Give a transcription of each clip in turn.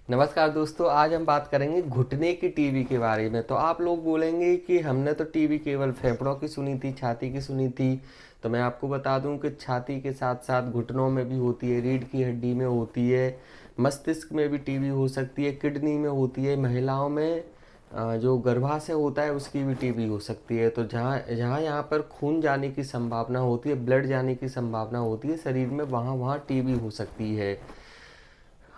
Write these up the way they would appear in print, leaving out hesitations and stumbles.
नमस्कार दोस्तों, आज हम बात करेंगे घुटने की टीबी के बारे में। तो आप लोग बोलेंगे कि हमने तो टीबी केवल फेफड़ों की सुनी थी, छाती की सुनी थी। तो मैं आपको बता दूं कि छाती के साथ साथ घुटनों में भी होती है, रीढ़ की हड्डी में होती है, मस्तिष्क में भी टीबी हो सकती है, किडनी में होती है, महिलाओं में जो गर्भाशय होता है उसकी भी टीबी हो सकती है। तो जहाँ जहाँ यहाँ पर खून जाने की संभावना होती है, ब्लड जाने की संभावना होती है शरीर में, वहाँ वहाँ टीबी हो सकती है।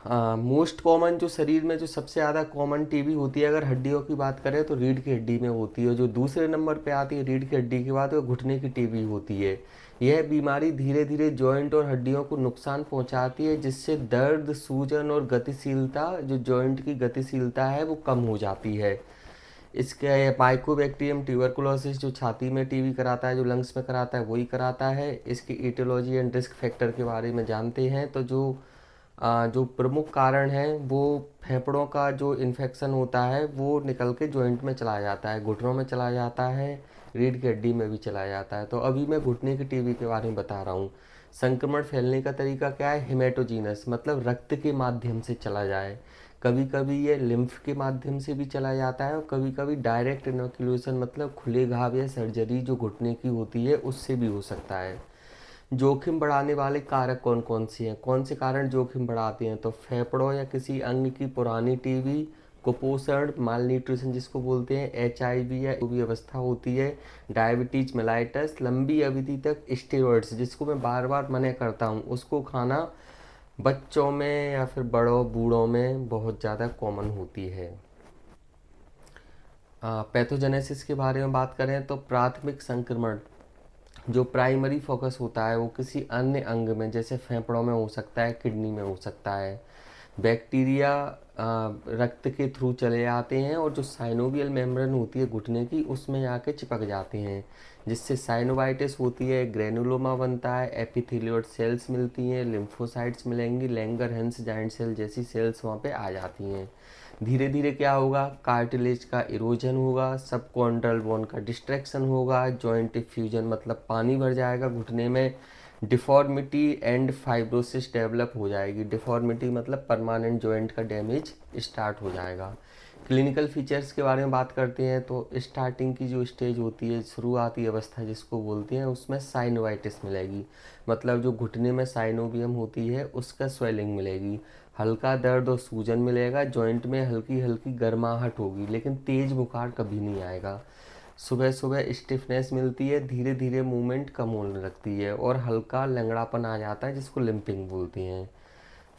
मोस्ट कॉमन जो शरीर में जो सबसे ज़्यादा कॉमन टीबी होती है, अगर हड्डियों की बात करें तो रीढ़ की हड्डी में होती है। जो दूसरे नंबर पे आती है रीढ़ की हड्डी के बाद वो घुटने की टीबी होती है। यह बीमारी धीरे धीरे जॉइंट और हड्डियों को नुकसान पहुंचाती है, जिससे दर्द, सूजन और गतिशीलता, जो जॉइंट की गतिशीलता है वो कम हो जाती है। इसके माइकोबैक्टीरियम ट्यूबरकुलोसिस जो छाती में टीबी कराता है, जो लंग्स में कराता है, वही कराता है। इसकी ईटियोलॉजी एंड रिस्क फैक्टर के बारे में जानते हैं तो जो प्रमुख कारण है वो फेफड़ों का जो इन्फेक्शन होता है वो निकल के जॉइंट में चला जाता है, घुटनों में चला जाता है, रीढ़ की हड्डी में भी चला जाता है। तो अभी मैं घुटने की टीबी के बारे में बता रहा हूँ। संक्रमण फैलने का तरीका क्या है? हेमेटोजीनस, मतलब रक्त के माध्यम से चला जाए। कभी कभी ये लिम्फ के माध्यम से भी चला जाता है और कभी कभी डायरेक्ट इनोक्यूलेशन, मतलब खुले घाव या सर्जरी जो घुटने की होती है उससे भी हो सकता है। जोखिम बढ़ाने वाले कारक कौन कौन से हैं? कौन से कारण जोखिम बढ़ाते हैं? तो फेफड़ों या किसी अंग की पुरानी टीबी, कुपोषण, माल न्यूट्रिशन जिसको बोलते हैं, HIV या भी अवस्था होती है, डायबिटीज मेलाइटस, लंबी अवधि तक स्टेरॉइड्स जिसको मैं बार बार मना करता हूँ उसको खाना बच्चों में या फिर बड़ों बूढ़ों में बहुत ज़्यादा कॉमन होती है। पैथोजेनेसिस के बारे में बात करें तो प्राथमिक संक्रमण जो प्राइमरी फोकस होता है वो किसी अन्य अंग में, जैसे फेफड़ों में हो सकता है, किडनी में हो सकता है। बैक्टीरिया रक्त के थ्रू चले आते हैं और जो साइनोवियल मेम्ब्रेन होती है घुटने की उसमें आके चिपक जाते हैं, जिससे साइनोवाइटिस होती है, ग्रेनुलोमा बनता है, एपिथेलियोड सेल्स मिलती हैं, लिम्फोसाइट्स मिलेंगी, लैंगर हेंस जाइंट सेल जैसी सेल्स वहाँ पे आ जाती हैं। धीरे धीरे क्या होगा? कार्टिलेज का इरोजन होगा, सबकॉन्ड्रल बोन का डिस्ट्रैक्शन होगा, जॉइंट फ्यूजन मतलब पानी भर जाएगा घुटने में, डिफॉर्मिटी एंड फाइब्रोसिस डेवलप हो जाएगी। डिफॉर्मिटी मतलब परमानेंट जॉइंट का डैमेज स्टार्ट हो जाएगा। क्लिनिकल फीचर्स के बारे में बात करते हैं तो स्टार्टिंग की जो स्टेज होती है, शुरुआती अवस्था जिसको बोलते हैं, उसमें साइनोवाइटिस मिलेगी, मतलब जो घुटने में साइनोवियम होती है उसका स्वेलिंग मिलेगी, हल्का दर्द और सूजन मिलेगा, जॉइंट में हल्की हल्की गर्माहट होगी लेकिन तेज बुखार कभी नहीं आएगा। सुबह सुबह स्टिफनेस मिलती है, धीरे धीरे मूवमेंट कम होने लगती है और हल्का लंगड़ापन आ जाता है जिसको लिम्पिंग बोलते हैं।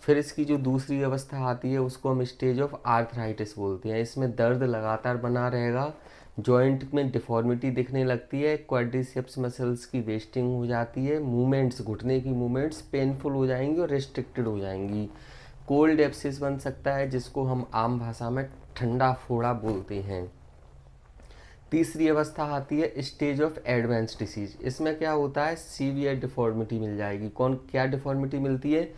फिर इसकी जो दूसरी अवस्था आती है उसको हम स्टेज ऑफ आर्थराइटिस बोलते हैं। इसमें दर्द लगातार बना रहेगा, जॉइंट में डिफॉर्मिटी दिखने लगती है, क्वाड्रिसेप्स मसल्स की वेस्टिंग हो जाती है, मूवमेंट्स, घुटने की मूवमेंट्स पेनफुल हो जाएंगी और रिस्ट्रिक्टेड हो जाएंगी। कोल्ड एब्सिस बन सकता है जिसको हम आम भाषा में ठंडा फोड़ा बोलते हैं। तीसरी अवस्था आती है स्टेज ऑफ एडवांस डिसीज। इसमें क्या होता है? सीवियर डिफॉर्मिटी मिल जाएगी। कौन क्या डिफॉर्मिटी मिलती है?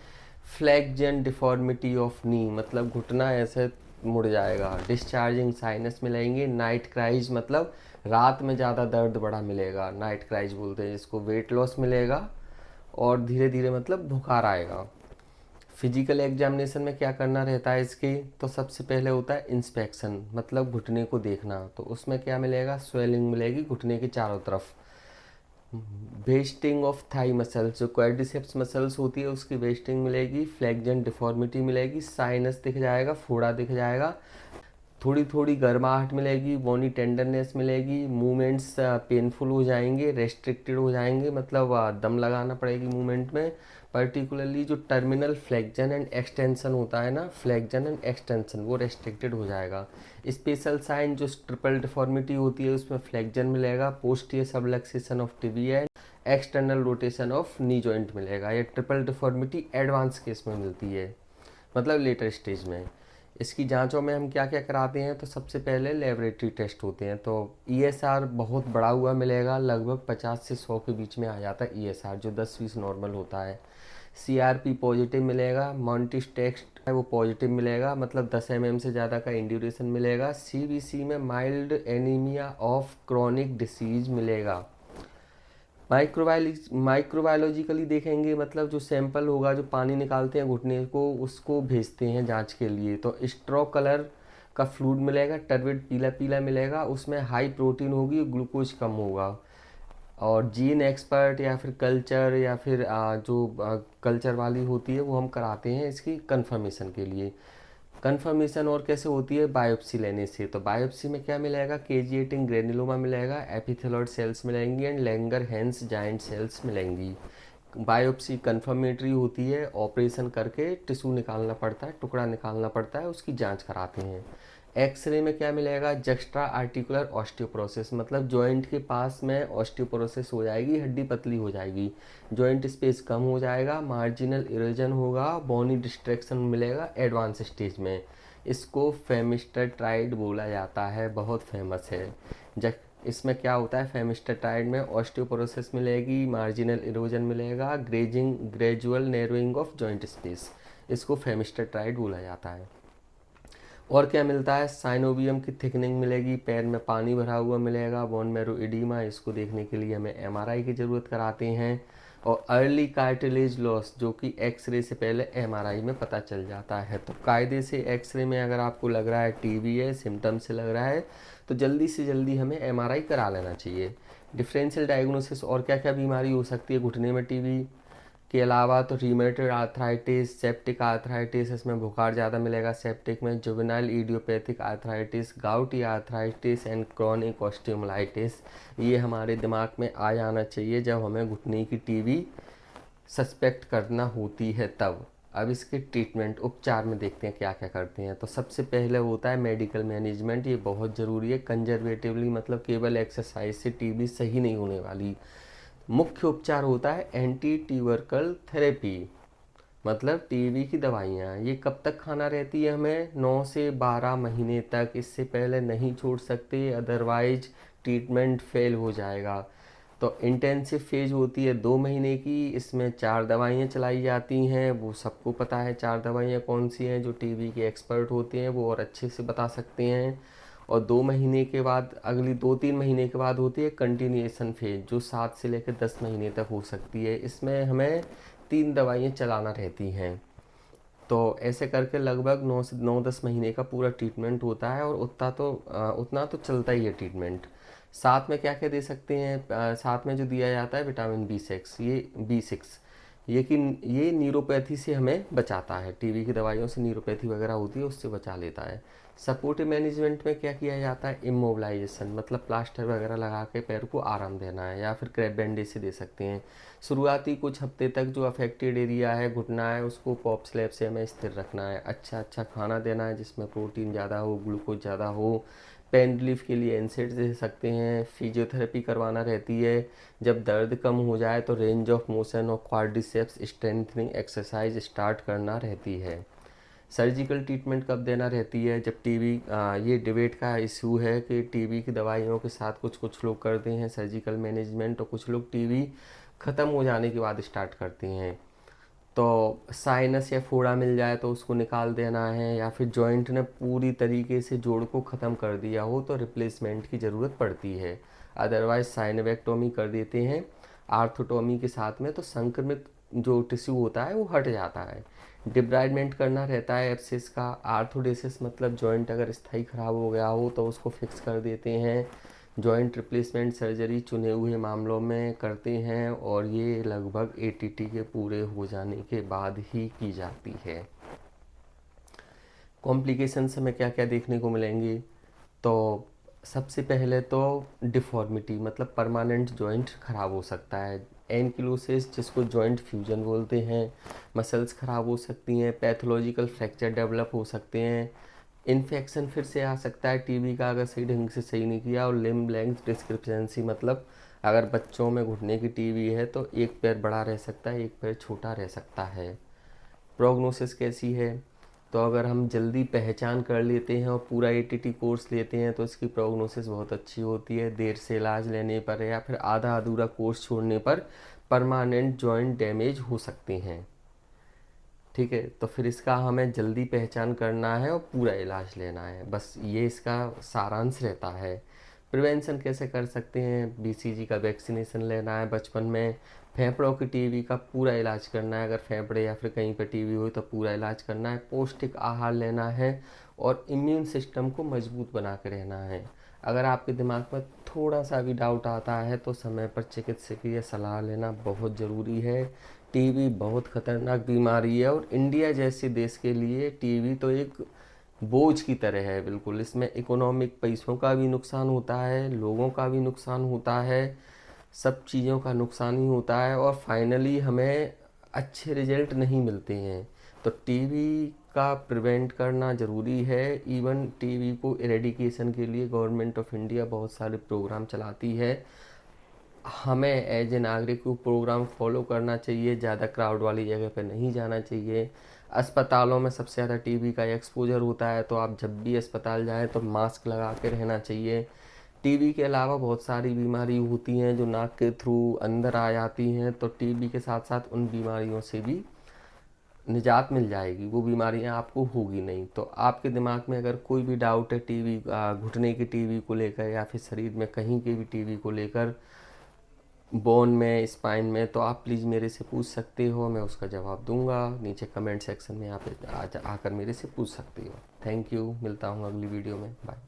फ्लैक्जन डिफॉर्मिटी ऑफ नी, मतलब घुटना ऐसे मुड़ जाएगा, डिस्चार्जिंग साइनस मिलेंगे, नाइट क्राइज मतलब रात में ज़्यादा दर्द बड़ा मिलेगा, नाइट क्राइज बोलते हैं जिसको, वेट लॉस मिलेगा और धीरे धीरे मतलब बुखार आएगा। फिजिकल एग्जामिनेशन में क्या करना रहता है इसके? तो सबसे पहले होता है इंस्पेक्शन, मतलब घुटने को देखना। तो उसमें क्या मिलेगा? स्वेलिंग मिलेगी घुटने के चारों तरफ, वेस्टिंग ऑफ थाई मसल्स, जो क्वाड्रिसेप्स मसल्स होती है उसकी वेस्टिंग मिलेगी, फ्लैक्जन डिफॉर्मिटी मिलेगी, साइनस दिख जाएगा, फोड़ा दिख जाएगा, थोड़ी थोड़ी गर्माहट मिलेगी, बोनी टेंडरनेस मिलेगी, मूवमेंट्स पेनफुल हो जाएंगे, रेस्ट्रिक्टेड हो जाएंगे, मतलब दम लगाना पड़ेगी मूवमेंट में। पर्टिकुलरली जो टर्मिनल फ्लेक्जन एंड एक्सटेंशन होता है ना, फ्लेक्जन एंड एक्सटेंशन, वो रेस्ट्रिक्टेड हो जाएगा। स्पेशल साइन जो ट्रिपल डिफॉर्मिटी होती है उसमें फ्लेक्जन मिलेगा, पोस्टियर subluxation of tibia and external rotation of knee joint मिलेगा। ये ट्रिपल डिफॉर्मिटी एडवांस केस में मिलती है, मतलब लेटर स्टेज में। इसकी जांचों में हम क्या क्या कराते हैं? तो सबसे पहले लेबोरेटरी टेस्ट होते हैं। तो ESR बहुत बड़ा हुआ मिलेगा, लगभग 50 से 100 के बीच में आ जाता है ESR, जो 10-20 नॉर्मल होता है। CRP पॉजिटिव मिलेगा, मॉन्टिस टेस्ट है वो पॉजिटिव मिलेगा, मतलब 10 mm से ज़्यादा का इंड्यूरेशन मिलेगा। CBC में mild anaemia of chronic disease मिलेगा। माइक्रोबायोलॉजिकली देखेंगे, मतलब जो सैंपल होगा, जो पानी निकालते हैं घुटने को, उसको भेजते हैं जांच के लिए। तो स्ट्रॉ कलर का फ्लूइड मिलेगा, टर्बिड पीला पीला मिलेगा, उसमें हाई प्रोटीन होगी, ग्लूकोज कम होगा। और जीन एक्सपर्ट या फिर कल्चर या फिर जो कल्चर वाली होती है वो हम कराते हैं इसकी कंफर्मेशन के लिए। कंफर्मेशन और कैसे होती है, बायोप्सी लेने से। तो बायोप्सी में क्या मिलेगा, केजिएटिंग ग्रेनुलोमा मिलेगा, एपिथेलॉइड सेल्स मिलेंगी and Langerhans giant cells मिलेंगी। बायोप्सी कंफर्मेटरी होती है, ऑपरेशन करके टिश्यू निकालना पड़ता है, टुकड़ा निकालना पड़ता है, उसकी जांच कराते हैं। एक्सरे में क्या मिलेगा, जस्ट्रा आर्टिकुलर ऑस्टियोपोरोसिस, मतलब जॉइंट के पास में ऑस्टियोपोरोसिस हो जाएगी, हड्डी पतली हो जाएगी, जॉइंट स्पेस कम हो जाएगा, मार्जिनल इरोजन होगा, बोनी डिस्ट्रैक्शन मिलेगा एडवांस स्टेज में। इसको फेमिस्टेट्राइड बोला जाता है, बहुत फेमस है। जब इसमें क्या होता है, फेमिस्टेट्राइड में ऑस्टियोपोरोसिस मिलेगी, मार्जिनल इरोजन मिलेगा, gradual narrowing of joint space, इसको फेमिस्टेट्राइड बोला जाता है। और क्या मिलता है, साइनोवियम की थिकनिंग मिलेगी, पैर में पानी भरा हुआ मिलेगा, बोन मैरो इडीमा, इसको देखने के लिए हमें एमआरआई की ज़रूरत कराते हैं। और अर्ली कार्टिलेज लॉस, जो कि एक्सरे से पहले एमआरआई में पता चल जाता है। तो कायदे से एक्सरे में अगर आपको लग रहा है टीबी है, सिम्टम से लग रहा है, तो जल्दी से जल्दी हमें एमआरआई करा लेना चाहिए। डिफरेंशियल डायग्नोसिस, और क्या क्या बीमारी हो सकती है घुटने में टीबी के अलावा, तो रीमेटॉइड आर्थराइटिस, सेप्टिक आर्थराइटिस, इसमें बुखार ज़्यादा मिलेगा सेप्टिक में, juvenile idiopathic arthritis, gouty arthritis and chronic osteomyelitis, ये हमारे दिमाग में आ जाना चाहिए जब हमें घुटने की टीबी सस्पेक्ट करना होती है तब। अब इसके ट्रीटमेंट उपचार में देखते हैं क्या क्या करते हैं। तो सबसे पहले होता है मेडिकल मैनेजमेंट, ये बहुत ज़रूरी है। कंजर्वेटिवली मतलब केवल एक्सरसाइज से टीबी सही नहीं होने वाली। मुख्य उपचार होता है एंटी ट्यूबरकल थेरेपी, मतलब टीबी की दवाइयाँ। ये कब तक खाना रहती है, हमें 9 से 12 महीने तक, इससे पहले नहीं छोड़ सकते, अदरवाइज ट्रीटमेंट फेल हो जाएगा। तो इंटेंसिव फेज होती है 2 महीने की, इसमें 4 दवाइयाँ चलाई जाती हैं। वो सबको पता है 4 दवाइयाँ कौन सी हैं, जो टीबी के एक्सपर्ट होते हैं वो और अच्छे से बता सकते हैं। और 2 महीने के बाद, अगली 2-3 महीने के बाद होती है कंटिन्यूएशन फेज, जो 7 से लेकर 10 महीने तक हो सकती है। इसमें हमें 3 दवाइयाँ चलाना रहती हैं। तो ऐसे करके लगभग 9 से 10 महीने का पूरा ट्रीटमेंट होता है, और उतना तो चलता ही है ट्रीटमेंट। साथ में क्या क्या दे सकते हैं, साथ में जो दिया जाता है विटामिन बी सिक्स, ये कि ये न्यूरोपैथी से हमें बचाता है, टीबी की दवाइयों से न्यूरोपैथी वगैरह होती है उससे बचा लेता है। सपोर्टिव मैनेजमेंट में क्या किया जाता है, इमोबिलाइजेशन, मतलब प्लास्टर वगैरह लगा के पैर को आराम देना है, या फिर क्रैप बैंडेज से दे सकते हैं। शुरुआती कुछ हफ्ते तक जो अफेक्टेड एरिया है, घुटना है, उसको पॉप स्लैब से हमें स्थिर रखना है। अच्छा अच्छा खाना देना है जिसमें प्रोटीन ज़्यादा हो, ग्लूकोज ज़्यादा हो। पेन रिलीफ के लिए एनसेड दे सकते हैं। फिजियोथेरेपी करवाना रहती है। जब दर्द कम हो जाए तो रेंज ऑफ मोशन और क्वाड्रिसेप्स स्ट्रेंथनिंग एक्सरसाइज स्टार्ट करना रहती है। सर्जिकल ट्रीटमेंट कब देना रहती है, जब टीबी, ये डिबेट का इशू है कि टीबी की दवाइयों के साथ कुछ कुछ लोग करते हैं सर्जिकल मैनेजमेंट, और कुछ लोग टीबी ख़त्म हो जाने के बाद स्टार्ट करते हैं। तो साइनस या फोड़ा मिल जाए तो उसको निकाल देना है, या फिर जॉइंट ने पूरी तरीके से जोड़ को ख़त्म कर दिया हो तो रिप्लेसमेंट की ज़रूरत पड़ती है। अदरवाइज साइनवेक्टोमी कर देते हैं आर्थोटोमी के साथ में, तो संक्रमित जो टिश्यू होता है वो हट जाता है। डिब्राइडमेंट करना रहता है एब्सिस का। आर्थोडेसिस मतलब जॉइंट अगर स्थायी खराब हो गया हो तो उसको फिक्स कर देते हैं। जॉइंट रिप्लेसमेंट सर्जरी चुने हुए मामलों में करते हैं, और ये लगभग एटीटी के पूरे हो जाने के बाद ही की जाती है। कॉम्प्लिकेशंस हमें क्या क्या देखने को मिलेंगे, तो सबसे पहले तो डिफॉर्मिटी, मतलब परमानेंट जॉइंट खराब हो सकता है। एनकिलोसिस, जिसको जॉइंट फ्यूजन बोलते हैं, मसल्स खराब हो सकती हैं, पैथोलॉजिकल फ्रैक्चर डेवलप हो सकते हैं। इन्फेक्शन फिर से आ सकता है टीबी का अगर सही ढंग से सही नहीं किया। और लिम्ब लेंथ डिस्क्रिपेंसी, मतलब अगर बच्चों में घुटने की टीबी है तो एक पैर बड़ा रह सकता है, एक पैर छोटा रह सकता है। प्रोग्नोसिस कैसी है, तो अगर हम जल्दी पहचान कर लेते हैं और पूरा एटीटी कोर्स लेते हैं तो इसकी प्रोग्नोसिस बहुत अच्छी होती है। देर से इलाज लेने पर या फिर आधा अधूरा कोर्स छोड़ने पर परमानेंट जॉइंट डैमेज हो सकते हैं। ठीक है, तो फिर इसका हमें जल्दी पहचान करना है और पूरा इलाज लेना है, बस ये इसका सारांश रहता है। प्रिवेंशन कैसे कर सकते हैं? बीसीजी का वैक्सीनेशन लेना है बचपन में, फेफड़ों की टीबी का पूरा इलाज करना है, अगर फेफड़े या फिर कहीं पर टीबी हो तो पूरा इलाज करना है, पौष्टिक आहार लेना है और इम्यून सिस्टम को मजबूत बना के रहना है। अगर आपके दिमाग में थोड़ा सा भी डाउट आता है तो समय पर चिकित्सकीय सलाह लेना बहुत ज़रूरी है। टीबी बहुत खतरनाक बीमारी है और इंडिया जैसे देश के लिए टीबी तो एक बोझ की तरह है बिल्कुल। इसमें इकोनॉमिक पैसों का भी नुकसान होता है, लोगों का भी नुकसान होता है, सब चीज़ों का नुकसान ही होता है और फाइनली हमें अच्छे रिजल्ट नहीं मिलते हैं। तो टीबी का प्रिवेंट करना ज़रूरी है। इवन टीबी को इरेडिकेशन के लिए गवर्नमेंट ऑफ इंडिया बहुत सारे प्रोग्राम चलाती है। हमें एज ए नागरिक को प्रोग्राम फॉलो करना चाहिए, ज़्यादा क्राउड वाली जगह पर नहीं जाना चाहिए। अस्पतालों में सबसे ज़्यादा टीबी का एक्सपोजर होता है, तो आप जब भी अस्पताल जाएं तो मास्क लगा के रहना चाहिए। टीबी के अलावा बहुत सारी बीमारी होती हैं जो नाक के थ्रू अंदर आ जाती हैं, तो टीबी के साथ साथ उन बीमारियों से भी निजात मिल जाएगी, वो बीमारियां आपको होगी नहीं। तो आपके दिमाग में अगर कोई भी डाउट है टीबी, घुटने की टीबी को लेकर या फिर शरीर में कहीं के भी टीबी को लेकर, बोन में, स्पाइन में, तो आप प्लीज़ मेरे से पूछ सकते हो, मैं उसका जवाब दूंगा। नीचे कमेंट सेक्शन में आप आकर मेरे से पूछ सकते हो। थैंक यू, मिलता हूँ अगली वीडियो में, बाय।